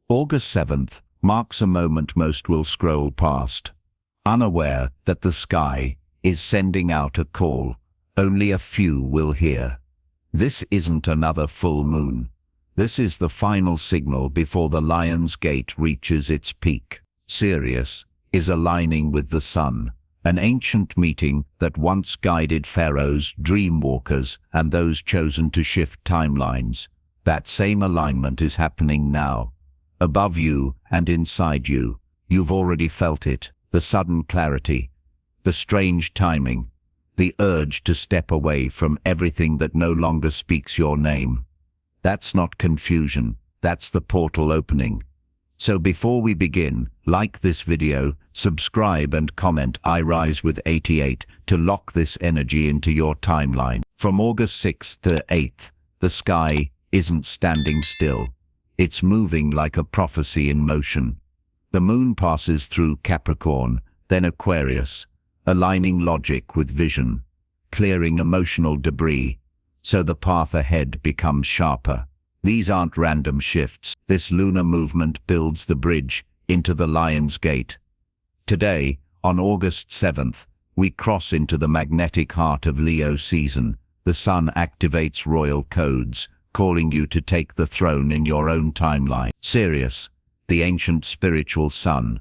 August 7th marks a moment most will scroll past, unaware that the sky is sending out a call only a few will hear. This isn't another full moon. This is the final signal before the Lion's Gate reaches its peak. Sirius is aligning with the sun, an ancient meeting that once guided pharaohs, dreamwalkers, and those chosen to shift timelines. That same alignment is happening now. Above you and inside you, you've already felt it, the sudden clarity, the strange timing, the urge to step away from everything that no longer speaks your name. That's not confusion, that's the portal opening. So before we begin, like this video, subscribe and comment I Rise with 88 to lock this energy into your timeline. From August 6th to 8th, the sky isn't standing still. It's moving like a prophecy in motion. The moon passes through Capricorn, then Aquarius, aligning logic with vision, clearing emotional debris, so the path ahead becomes sharper. These aren't random shifts. This lunar movement builds the bridge into the Lion's Gate. Today, on August 7th, we cross into the magnetic heart of Leo season. The sun activates royal codes, calling you to take the throne in your own timeline. Sirius, the ancient spiritual sun,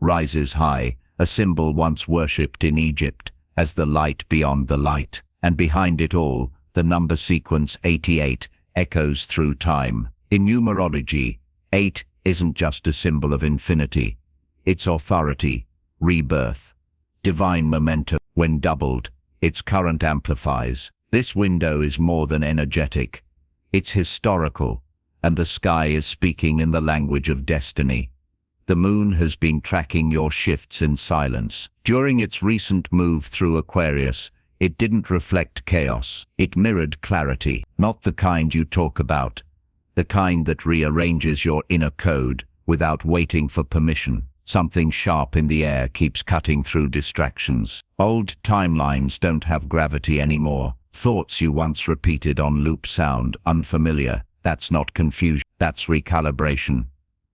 rises high, a symbol once worshipped in Egypt as the light beyond the light. And behind it all, the number sequence 88 echoes through time. In numerology, 8 isn't just a symbol of infinity. It's authority, rebirth, divine momentum. When doubled, its current amplifies. This window is more than energetic. It's historical, and the sky is speaking in the language of destiny. The moon has been tracking your shifts in silence. During its recent move through Aquarius, it didn't reflect chaos. It mirrored clarity, not the kind you talk about, the kind that rearranges your inner code without waiting for permission. Something sharp in the air keeps cutting through distractions. Old timelines don't have gravity anymore. Thoughts you once repeated on loop sound unfamiliar. That's not confusion, that's recalibration.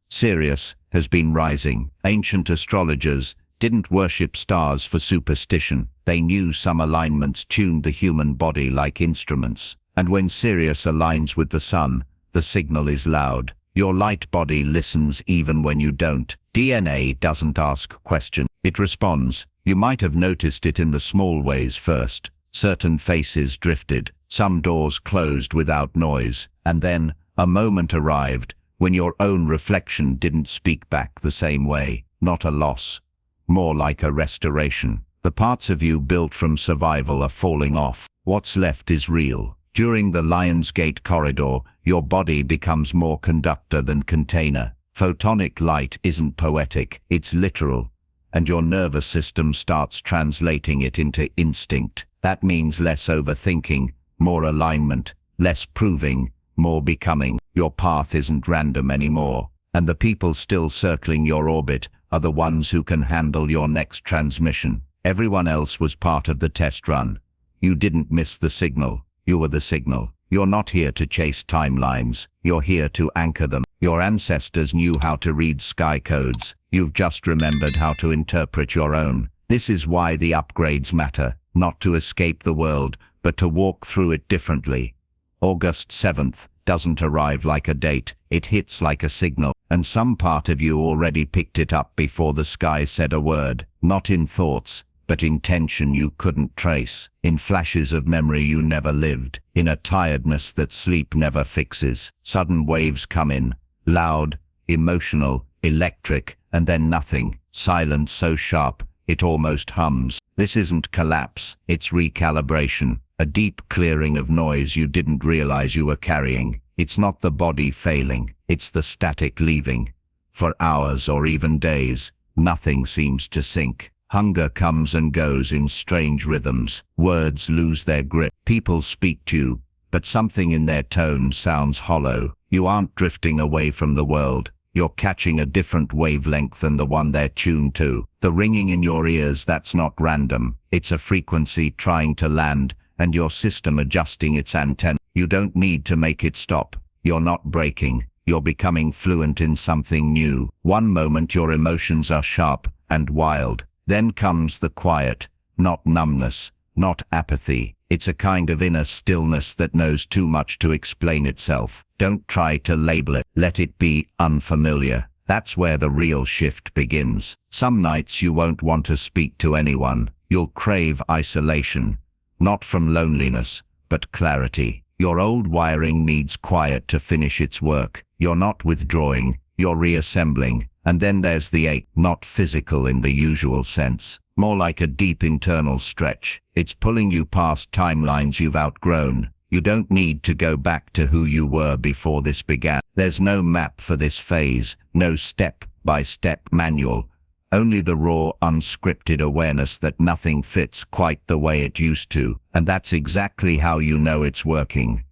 Sirius has been rising. Ancient astrologers didn't worship stars for superstition. They knew some alignments tuned the human body like instruments. And when Sirius aligns with the sun, the signal is loud. Your light body listens even when you don't. DNA doesn't ask questions. It responds. You might have noticed it in the small ways first. Certain faces drifted, some doors closed without noise, and then a moment arrived when your own reflection didn't speak back the same way. Not a loss, more like a restoration. The parts of you built from survival are falling off. What's left is real. During the Lion's Gate corridor, your body becomes more conductor than container. Photonic light isn't poetic, it's literal, and your nervous system starts translating it into instinct. That means less overthinking, more alignment, less proving, more becoming. Your path isn't random anymore, and the people still circling your orbit are the ones who can handle your next transmission. Everyone else was part of the test run. You didn't miss the signal, you were the signal. You're not here to chase timelines, you're here to anchor them. Your ancestors knew how to read sky codes, you've just remembered how to interpret your own. This is why the upgrades matter. Not to escape the world, but to walk through it differently. August 7th doesn't arrive like a date, it hits like a signal, and some part of you already picked it up before the sky said a word. Not in thoughts, but in tension you couldn't trace, in flashes of memory you never lived, in a tiredness that sleep never fixes. Sudden waves come in, loud, emotional, electric, and then nothing. Silence so sharp, it almost hums. This isn't collapse, it's recalibration, a deep clearing of noise you didn't realize you were carrying. It's not the body failing, it's the static leaving. For hours or even days, nothing seems to sink. Hunger comes and goes in strange rhythms. Words lose their grip. People speak to you, but something in their tone sounds hollow. You aren't drifting away from the world. You're catching a different wavelength than the one they're tuned to. The ringing in your ears, that's not random. It's a frequency trying to land, and your system adjusting its antenna. You don't need to make it stop. You're not breaking. You're becoming fluent in something new. One moment your emotions are sharp and wild. Then comes the quiet, not numbness, not apathy. It's a kind of inner stillness that knows too much to explain itself. Don't try to label it. Let it be unfamiliar. That's where the real shift begins. Some nights you won't want to speak to anyone. You'll crave isolation. Not from loneliness, but clarity. Your old wiring needs quiet to finish its work. You're not withdrawing, you're reassembling. And then there's the ache, not physical in the usual sense. More like a deep internal stretch. It's pulling you past timelines you've outgrown. You don't need to go back to who you were before this began. There's no map for this phase, no step-by-step manual. Only the raw, unscripted awareness that nothing fits quite the way it used to. And that's exactly how you know it's working.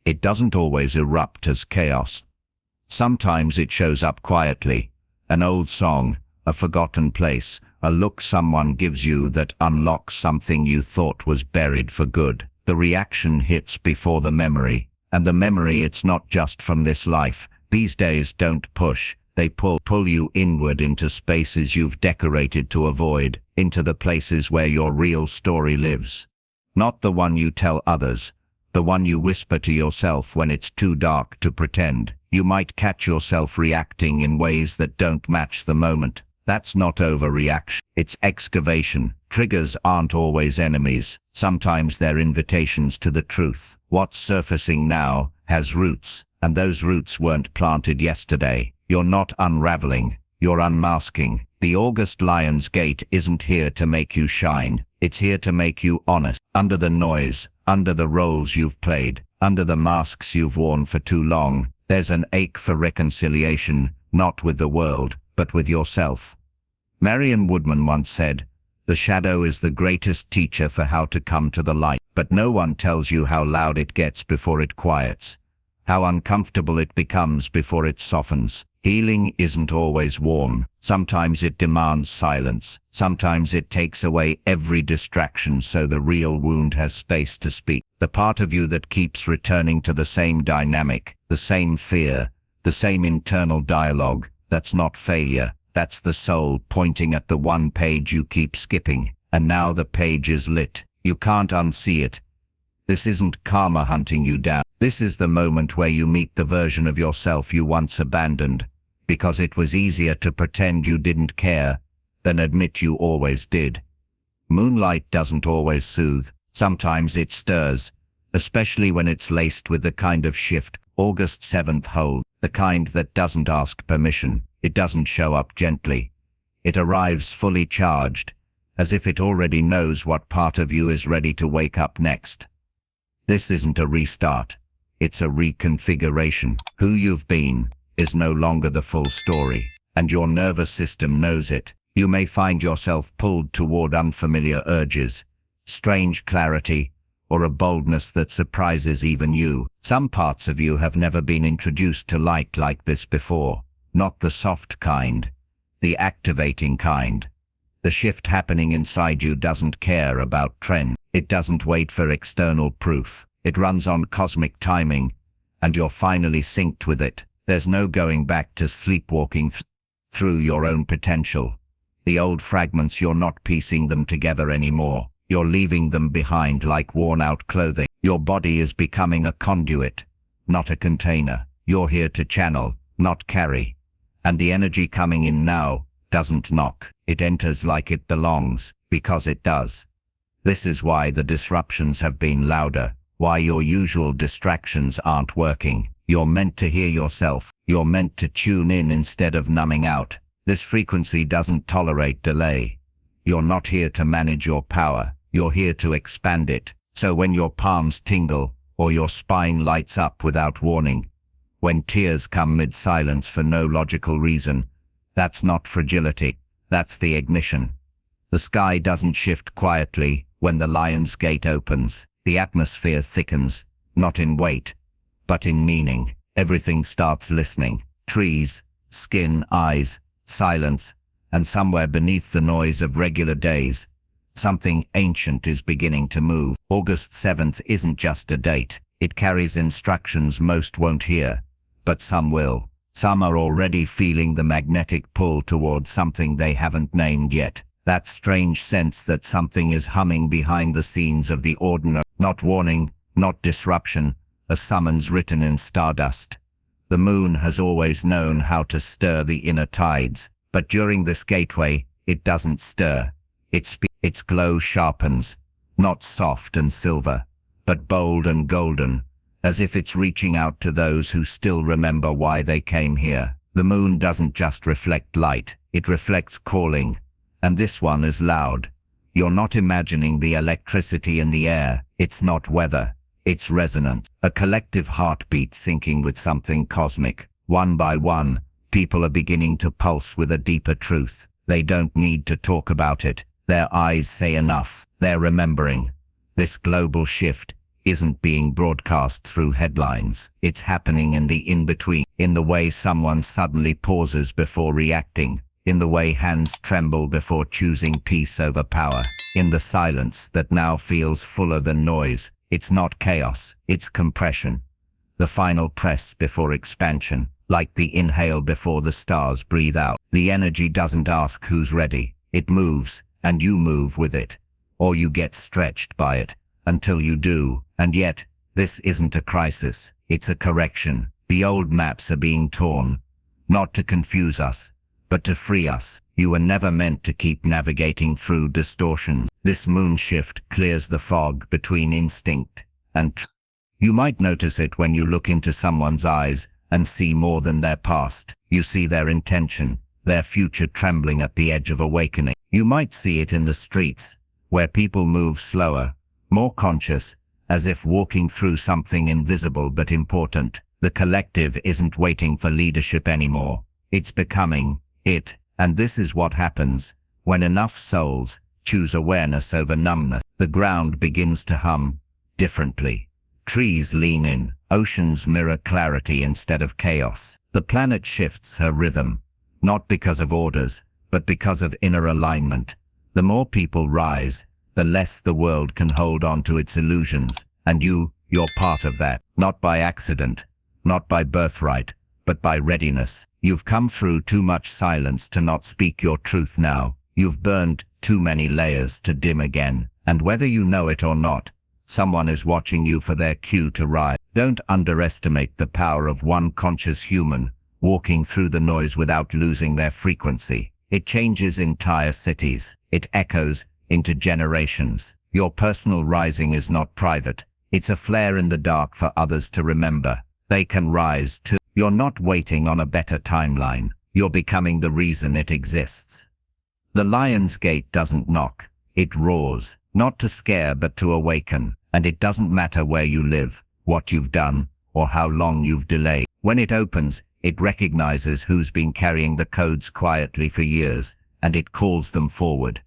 It doesn't always erupt as chaos. Sometimes it shows up quietly. An old song, a forgotten place, a look someone gives you that unlocks something you thought was buried for good. The reaction hits before the memory. And the memory, it's not just from this life. These days don't push. They pull you inward into spaces you've decorated to avoid, into the places where your real story lives. Not the one you tell others, the one you whisper to yourself when it's too dark to pretend. You might catch yourself reacting in ways that don't match the moment. That's not overreaction, it's excavation. Triggers aren't always enemies. Sometimes they're invitations to the truth. What's surfacing now has roots, and those roots weren't planted yesterday. You're not unraveling, you're unmasking. The August Lion's Gate isn't here to make you shine. It's here to make you honest. Under the noise, under the roles you've played, under the masks you've worn for too long, there's an ache for reconciliation, not with the world, but with yourself. Marion Woodman once said, "The shadow is the greatest teacher for how to come to the light." But no one tells you how loud it gets before it quiets, how uncomfortable it becomes before it softens. Healing isn't always warm. Sometimes it demands silence. Sometimes it takes away every distraction so the real wound has space to speak. The part of you that keeps returning to the same dynamic, the same fear, the same internal dialogue, that's not failure. That's the soul pointing at the one page you keep skipping. And now the page is lit. You can't unsee it. This isn't karma hunting you down. This is the moment where you meet the version of yourself you once abandoned, because it was easier to pretend you didn't care than admit you always did. Moonlight doesn't always soothe. Sometimes it stirs, especially when it's laced with the kind of shift August 7th hold, the kind that doesn't ask permission. It doesn't show up gently. It arrives fully charged, as if it already knows what part of you is ready to wake up next. This isn't a restart. It's a reconfiguration. Who you've been is no longer the full story, and your nervous system knows it. You may find yourself pulled toward unfamiliar urges, strange clarity, or a boldness that surprises even you. Some parts of you have never been introduced to light like this before. Not the soft kind, the activating kind. The shift happening inside you doesn't care about trend. It doesn't wait for external proof. It runs on cosmic timing, and you're finally synced with it. There's no going back to sleepwalking through your own potential. The old fragments, you're not piecing them together anymore. You're leaving them behind like worn-out clothing. Your body is becoming a conduit, not a container. You're here to channel, not carry. And the energy coming in now doesn't knock. It enters like it belongs, because it does. This is why the disruptions have been louder, why your usual distractions aren't working. You're meant to hear yourself. You're meant to tune in instead of numbing out. This frequency doesn't tolerate delay. You're not here to manage your power. You're here to expand it. So when your palms tingle, or your spine lights up without warning, when tears come mid-silence for no logical reason, that's not fragility, that's the ignition. The sky doesn't shift quietly when the Lion's Gate opens. The atmosphere thickens, not in weight, but in meaning. Everything starts listening. Trees, skin, eyes, silence, and somewhere beneath the noise of regular days, something ancient is beginning to move. August 7th isn't just a date. It carries instructions most won't hear. but some will. Some are already feeling the magnetic pull towards something they haven't named yet. That strange sense that something is humming behind the scenes of the ordinary. Not warning, not disruption, a summons written in stardust. The moon has always known how to stir the inner tides, but during this gateway, it doesn't stir. Its glow sharpens, not soft and silver, but bold and golden, as if it's reaching out to those who still remember why they came here. The moon doesn't just reflect light, it reflects calling, and this one is loud. You're not imagining the electricity in the air, it's not weather, it's resonance, a collective heartbeat syncing with something cosmic. One by one, people are beginning to pulse with a deeper truth. They don't need to talk about it, their eyes say enough, they're remembering. This global shift isn't being broadcast through headlines, it's happening in the in-between, in the way someone suddenly pauses before reacting, in the way hands tremble before choosing peace over power, in the silence that now feels fuller than noise. It's not chaos, it's compression. The final press before expansion, like the inhale before the stars breathe out. The energy doesn't ask who's ready, it moves, and you move with it. Or you get stretched by it, until you do. And yet, this isn't a crisis, it's a correction. The old maps are being torn, not to confuse us, but to free us. You were never meant to keep navigating through distortions. This moon shift clears the fog between instinct and truth. You might notice it when you look into someone's eyes and see more than their past. You see their intention, their future trembling at the edge of awakening. You might see it in the streets, where people move slower, more conscious, as if walking through something invisible but important. The collective isn't waiting for leadership anymore. It's becoming it. And this is what happens when enough souls choose awareness over numbness. The ground begins to hum differently. Trees lean in, oceans mirror clarity instead of chaos. The planet shifts her rhythm, not because of orders, but because of inner alignment. The more people rise, the less the world can hold on to its illusions. And you're part of that, not by accident, not by birthright, but by readiness. You've come through too much silence to not speak your truth now. You've burned too many layers to dim again. And whether you know it or not, someone is watching you for their cue to rise. Don't underestimate the power of one conscious human walking through the noise without losing their frequency. It changes entire cities. It echoes into generations. Your personal rising is not private. It's a flare in the dark for others to remember. They can rise too. You're not waiting on a better timeline. You're becoming the reason it exists. The lion's gate doesn't knock. It roars, not to scare but to awaken. And it doesn't matter where you live, what you've done, or how long you've delayed. When it opens, it recognizes who's been carrying the codes quietly for years, and it calls them forward.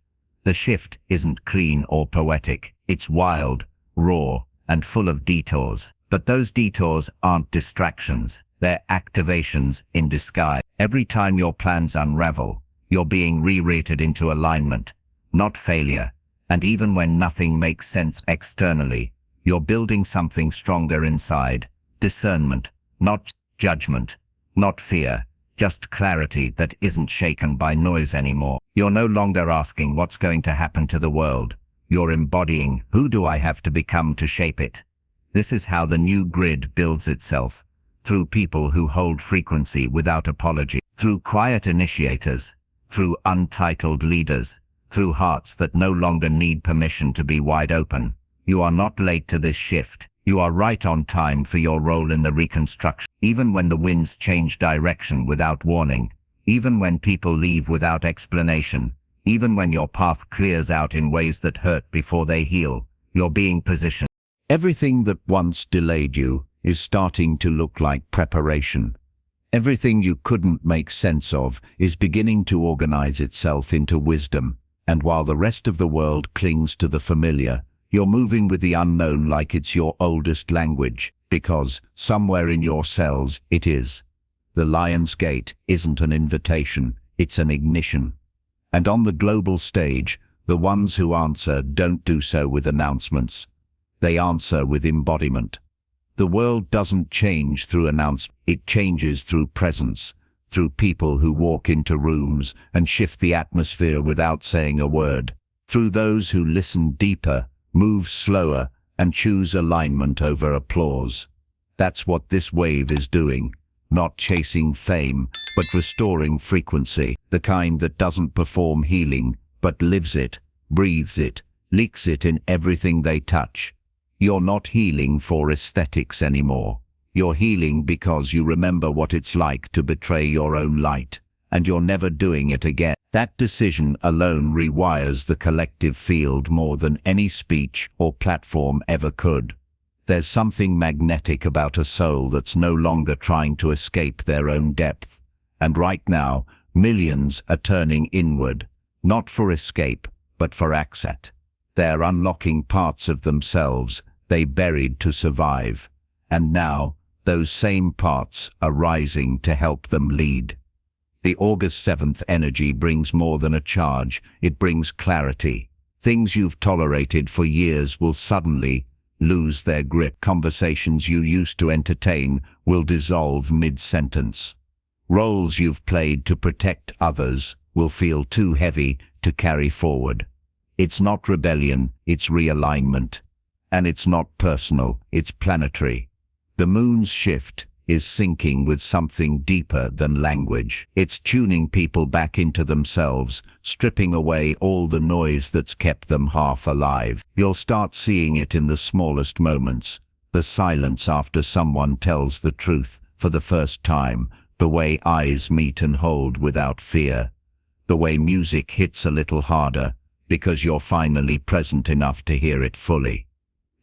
The shift isn't clean or poetic. It's wild, raw, and full of detours. But those detours aren't distractions. They're activations in disguise. Every time your plans unravel, you're being re-rated into alignment, not failure. And even when nothing makes sense externally, you're building something stronger inside. Discernment, not judgment, not fear, just clarity that isn't shaken by noise anymore. You're no longer asking what's going to happen to the world. You're embodying, who do I have to become to shape it? This is how the new grid builds itself. Through people who hold frequency without apology, through quiet initiators, through untitled leaders, through hearts that no longer need permission to be wide open. You are not late to this shift. You are right on time for your role in the reconstruction. Even when the winds change direction without warning, even when people leave without explanation, even when your path clears out in ways that hurt before they heal, you're being positioned. Everything that once delayed you is starting to look like preparation. Everything you couldn't make sense of is beginning to organize itself into wisdom. And while the rest of the world clings to the familiar, you're moving with the unknown like it's your oldest language, because somewhere in your cells it is. The Lion's Gate isn't an invitation, it's an ignition. And on the global stage, the ones who answer don't do so with announcements. They answer with embodiment. The world doesn't change through announcements, it changes through presence, through people who walk into rooms and shift the atmosphere without saying a word, through those who listen deeper, move slower, and choose alignment over applause. That's what this wave is doing, not chasing fame, but restoring frequency, the kind that doesn't perform healing, but lives it, breathes it, leaks it in everything they touch. You're not healing for aesthetics anymore. You're healing because you remember what it's like to betray your own light, and you're never doing it again. That decision alone rewires the collective field more than any speech or platform ever could. There's something magnetic about a soul that's no longer trying to escape their own depth. And right now, millions are turning inward, not for escape, but for access. They're unlocking parts of themselves they buried to survive. And now, those same parts are rising to help them lead. The August 7th energy brings more than a charge, it brings clarity. Things you've tolerated for years will suddenly lose their grip. Conversations you used to entertain will dissolve mid-sentence. Roles you've played to protect others will feel too heavy to carry forward. It's not rebellion, it's realignment. And it's not personal, it's planetary. The moon's shift is syncing with something deeper than language. It's tuning people back into themselves, stripping away all the noise that's kept them half alive. You'll start seeing it in the smallest moments. The silence after someone tells the truth for the first time, the way eyes meet and hold without fear, the way music hits a little harder because you're finally present enough to hear it fully.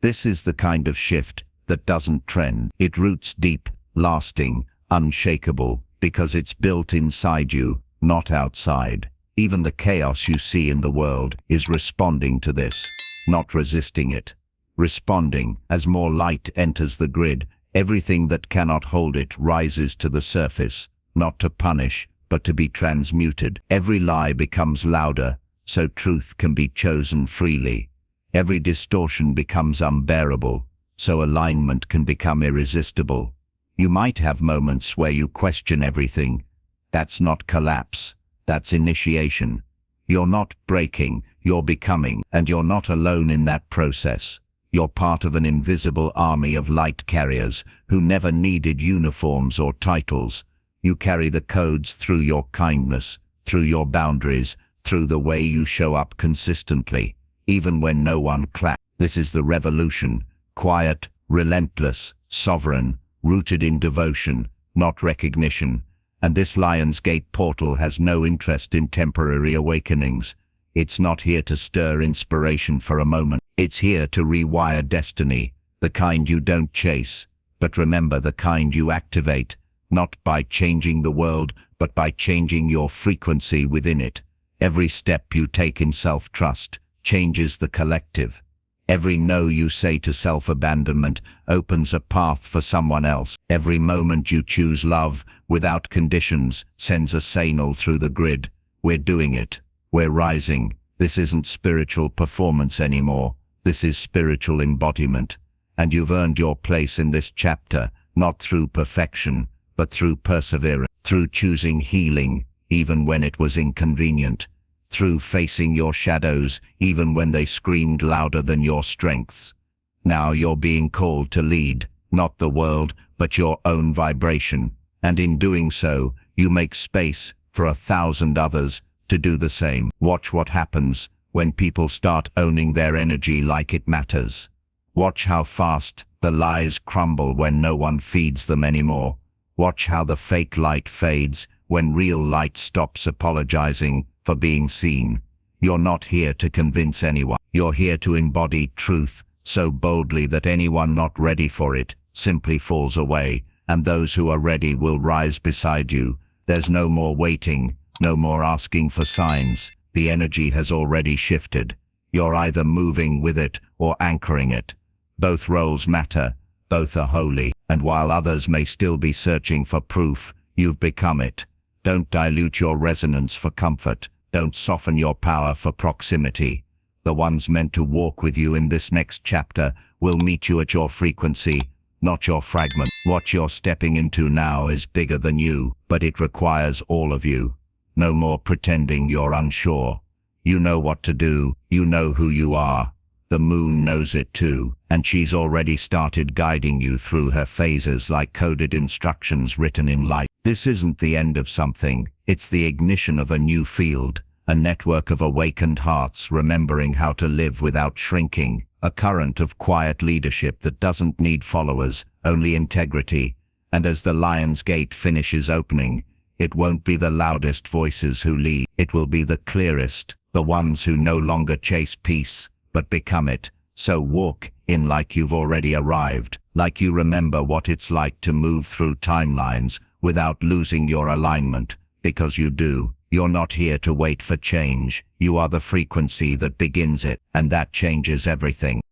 This is the kind of shift that doesn't trend. It roots deep, lasting, unshakable, because it's built inside you, not outside. Even the chaos you see in the world is responding to this, not resisting it. Responding. As more light enters the grid, everything that cannot hold it rises to the surface, not to punish, but to be transmuted. Every lie becomes louder, so truth can be chosen freely. Every distortion becomes unbearable, so alignment can become irresistible. You might have moments where you question everything. That's not collapse, that's initiation. You're not breaking, you're becoming, and you're not alone in that process. You're part of an invisible army of light carriers who never needed uniforms or titles. You carry the codes through your kindness, through your boundaries, through the way you show up consistently, even when no one claps. This is the revolution, quiet, relentless, sovereign, rooted in devotion, not recognition. And this Lion's Gate portal has no interest in temporary awakenings. It's not here to stir inspiration for a moment. It's here to rewire destiny, the kind you don't chase, but remember, the kind you activate, not by changing the world, but by changing your frequency within it. Every step you take in self-trust changes the collective. Every no you say to self-abandonment opens a path for someone else. Every moment you choose love without conditions sends a signal through the grid. We're doing it. We're rising. This isn't spiritual performance anymore. This is spiritual embodiment. And you've earned your place in this chapter, not through perfection, but through perseverance, through choosing healing, even when it was inconvenient, through facing your shadows, even when they screamed louder than your strengths. Now you're being called to lead, not the world, but your own vibration. And in doing so, you make space for 1,000 others to do the same. Watch what happens when people start owning their energy like it matters. Watch how fast the lies crumble when no one feeds them anymore. Watch how the fake light fades when real light stops apologizing for being seen. You're not here to convince anyone. You're here to embody truth so boldly that anyone not ready for it simply falls away, and those who are ready will rise beside you. There's no more waiting, no more asking for signs. The energy has already shifted. You're either moving with it or anchoring it. Both roles matter, both are holy, and while others may still be searching for proof, you've become it. Don't dilute your resonance for comfort. Don't soften your power for proximity. The ones meant to walk with you in this next chapter will meet you at your frequency, not your fragment. What you're stepping into now is bigger than you, but it requires all of you. No more pretending you're unsure. You know what to do, you know who you are. The moon knows it too, and she's already started guiding you through her phases like coded instructions written in light. This isn't the end of something, it's the ignition of a new field, a network of awakened hearts remembering how to live without shrinking, a current of quiet leadership that doesn't need followers, only integrity. And as the Lion's Gate finishes opening, it won't be the loudest voices who lead, it will be the clearest, the ones who no longer chase peace, but become it. So walk in like you've already arrived, like you remember what it's like to move through timelines without losing your alignment, because you do. You're not here to wait for change. You are the frequency that begins it, and that changes everything.